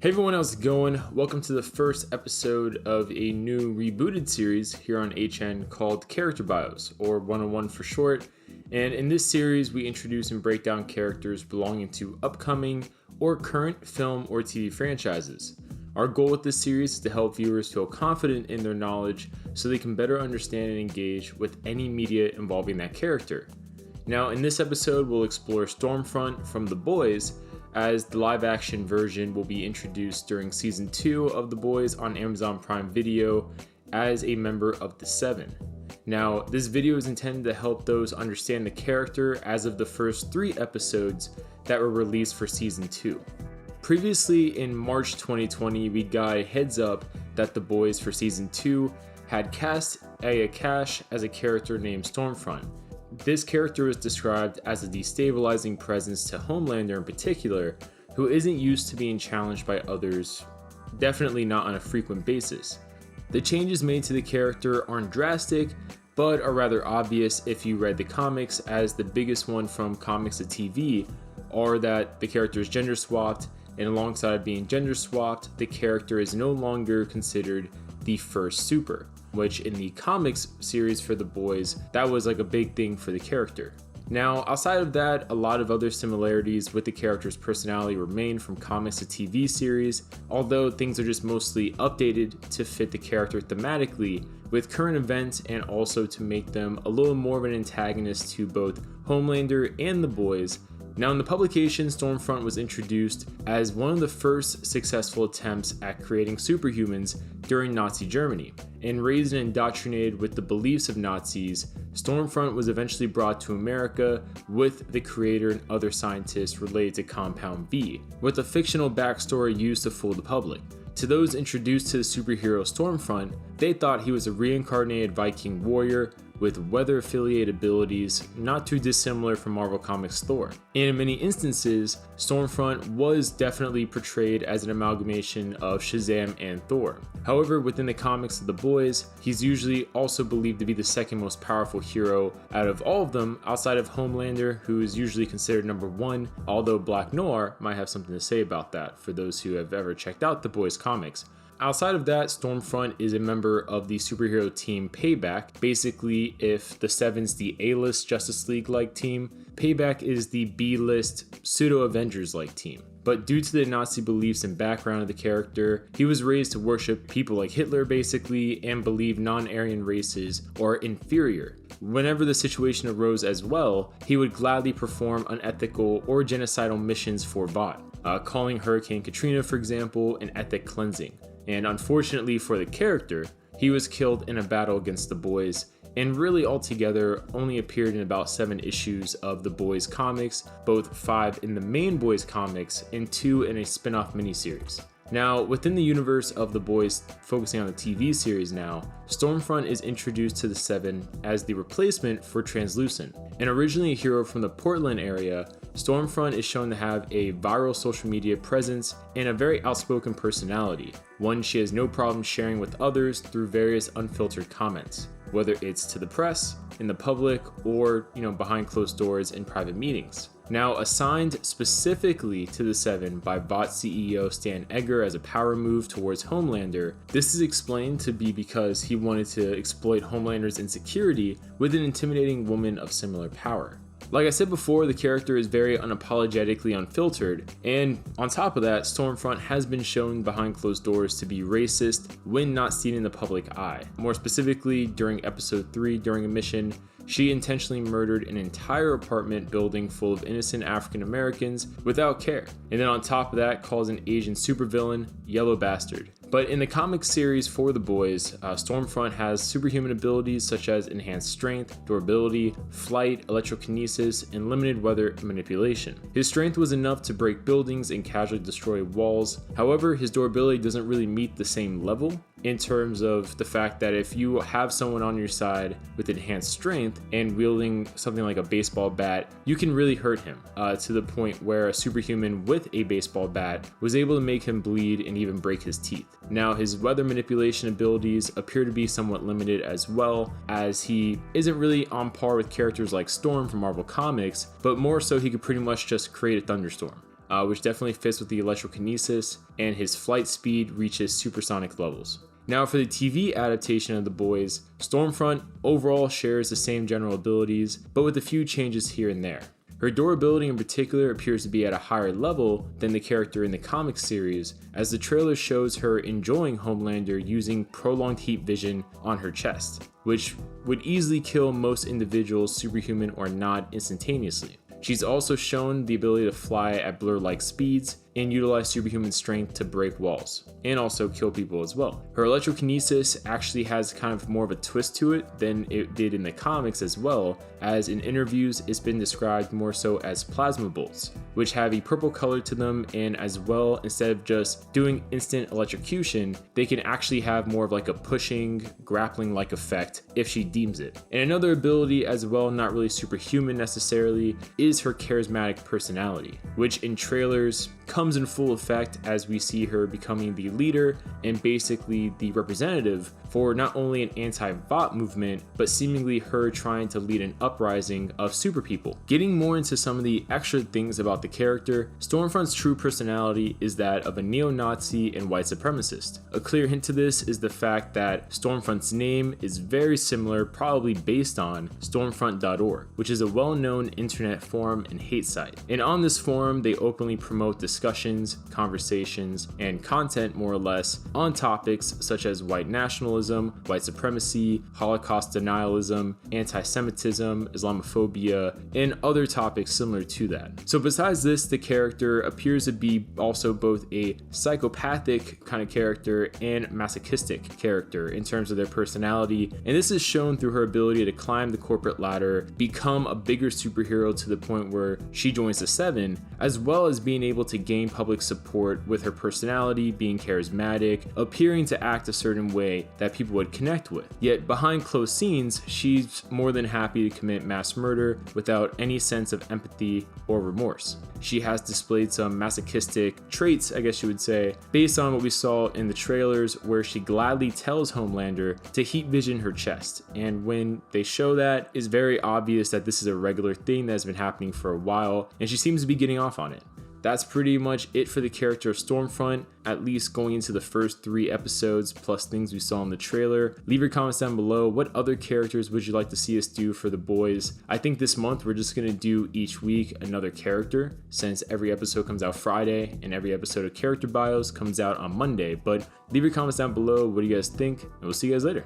Hey everyone, how's it going? Welcome to the first episode of a new rebooted series here on HN called Character Bios, or 101 for short. And in this series, we introduce and break down characters belonging to upcoming or current film or TV franchises. Our goal with this series is to help viewers feel confident in their knowledge so they can better understand and engage with any media involving that character. Now, in this episode, we'll explore Stormfront from The Boys, as the live-action version will be introduced during Season 2 of The Boys on Amazon Prime Video as a member of the Seven. Now, this video is intended to help those understand the character as of the first 3 episodes that were released for Season 2. Previously, in March 2020, we got a heads up that The Boys for Season 2 had cast Aya Cash as a character named Stormfront. This character was described as a destabilizing presence to Homelander in particular, who isn't used to being challenged by others, definitely not on a frequent basis. The changes made to the character aren't drastic, but are rather obvious if you read the comics, as the biggest one from comics to TV are that the character is gender swapped, and alongside being gender swapped, the character is no longer considered the first super, which in the comics series for The Boys, that was like a big thing for the character. Now, outside of that, a lot of other similarities with the character's personality remain from comics to TV series, although things are just mostly updated to fit the character thematically with current events and also to make them a little more of an antagonist to both Homelander and The Boys. Now, in the publication, Stormfront was introduced as one of the first successful attempts at creating superhumans during Nazi Germany. And raised and indoctrinated with the beliefs of Nazis, Stormfront was eventually brought to America with the creator and other scientists related to Compound V, with a fictional backstory used to fool the public. To those introduced to the superhero Stormfront, they thought he was a reincarnated Viking warrior with weather-affiliated abilities not too dissimilar from Marvel Comics' Thor. And in many instances, Stormfront was definitely portrayed as an amalgamation of Shazam and Thor. However, within the comics of The Boys, he's usually also believed to be the second most powerful hero out of all of them, outside of Homelander, who is usually considered number 1, although Black Noir might have something to say about that for those who have ever checked out The Boys comics. Outside of that, Stormfront is a member of the superhero team Payback. Basically, if the Seven's the A-list Justice League-like team, Payback is the B-list pseudo-Avengers-like team. But due to the Nazi beliefs and background of the character, he was raised to worship people like Hitler basically and believe non-Aryan races are inferior. Whenever the situation arose as well, he would gladly perform unethical or genocidal missions for Vought, calling Hurricane Katrina, for example, an ethnic cleansing. And unfortunately for the character, he was killed in a battle against the Boys, and really altogether only appeared in about 7 issues of the Boys comics, both 5 in the main Boys comics and 2 in a spin-off miniseries. Now, within the universe of The Boys, focusing on the TV series now, Stormfront is introduced to the Seven as the replacement for Translucent. And originally a hero from the Portland area, Stormfront is shown to have a viral social media presence and a very outspoken personality, one she has no problem sharing with others through various unfiltered comments, whether it's to the press, in the public, or behind closed doors in private meetings. Now, assigned specifically to the Seven by Vought CEO Stan Edgar as a power move towards Homelander, this is explained to be because he wanted to exploit Homelander's insecurity with an intimidating woman of similar power. Like I said before, the character is very unapologetically unfiltered, and on top of that, Stormfront has been shown behind closed doors to be racist when not seen in the public eye. More specifically, during episode 3, during a mission, she intentionally murdered an entire apartment building full of innocent African Americans without care, and then on top of that calls an Asian supervillain Yellow Bastard. But in the comic series for The Boys, Stormfront has superhuman abilities such as enhanced strength, durability, flight, electrokinesis, and limited weather manipulation. His strength was enough to break buildings and casually destroy walls. However, his durability doesn't really meet the same level, in terms of the fact that if you have someone on your side with enhanced strength and wielding something like a baseball bat, you can really hurt him to the point where a superhuman with a baseball bat was able to make him bleed and even break his teeth. Now, his weather manipulation abilities appear to be somewhat limited as well, as he isn't really on par with characters like Storm from Marvel Comics, but more so he could pretty much just create a thunderstorm. which definitely fits with the electrokinesis, and his flight speed reaches supersonic levels. Now for the TV adaptation of The Boys, Stormfront overall shares the same general abilities, but with a few changes here and there. Her durability in particular appears to be at a higher level than the character in the comic series, as the trailer shows her enjoying Homelander using prolonged heat vision on her chest, which would easily kill most individuals, superhuman or not, instantaneously. She's also shown the ability to fly at blur-like speeds and utilize superhuman strength to break walls, and also kill people as well. Her electrokinesis actually has kind of more of a twist to it than it did in the comics as well, as in interviews it's been described more so as plasma bolts, which have a purple color to them, and as well, instead of just doing instant electrocution, they can actually have more of like a pushing, grappling-like effect if she deems it. And another ability as well, not really superhuman necessarily, is her charismatic personality, which in trailers comes in full effect as we see her becoming the leader and basically the representative for not only an anti-bot movement, but seemingly her trying to lead an uprising of super people. Getting more into some of the extra things about the character, Stormfront's true personality is that of a neo-Nazi and white supremacist. A clear hint to this is the fact that Stormfront's name is very similar, probably based on Stormfront.org, which is a well-known internet forum and hate site. And on this forum, they openly promote discussions, conversations, and content more or less on topics such as white nationalism, white supremacy, Holocaust denialism, anti-Semitism, Islamophobia, and other topics similar to that. So besides this, the character appears to be also both a psychopathic kind of character and masochistic character in terms of their personality, and this is shown through her ability to climb the corporate ladder, become a bigger superhero to the point where she joins the Seven, as well as being able to gain public support with her personality, being charismatic, appearing to act a certain way that people would connect with. Yet behind closed scenes, she's more than happy to commit mass murder without any sense of empathy or remorse. She has displayed some masochistic traits, I guess you would say, based on what we saw in the trailers, where she gladly tells Homelander to heat vision her chest. And when they show that, it's very obvious that this is a regular thing that has been happening for a while, and she seems to be getting off on it. That's pretty much it for the character of Stormfront, at least going into the first 3 episodes, plus things we saw in the trailer. Leave your comments down below. What other characters would you like to see us do for The Boys? I think this month we're just going to do each week another character, since every episode comes out Friday and every episode of Character Bios comes out on Monday. But leave your comments down below. What do you guys think? And we'll see you guys later.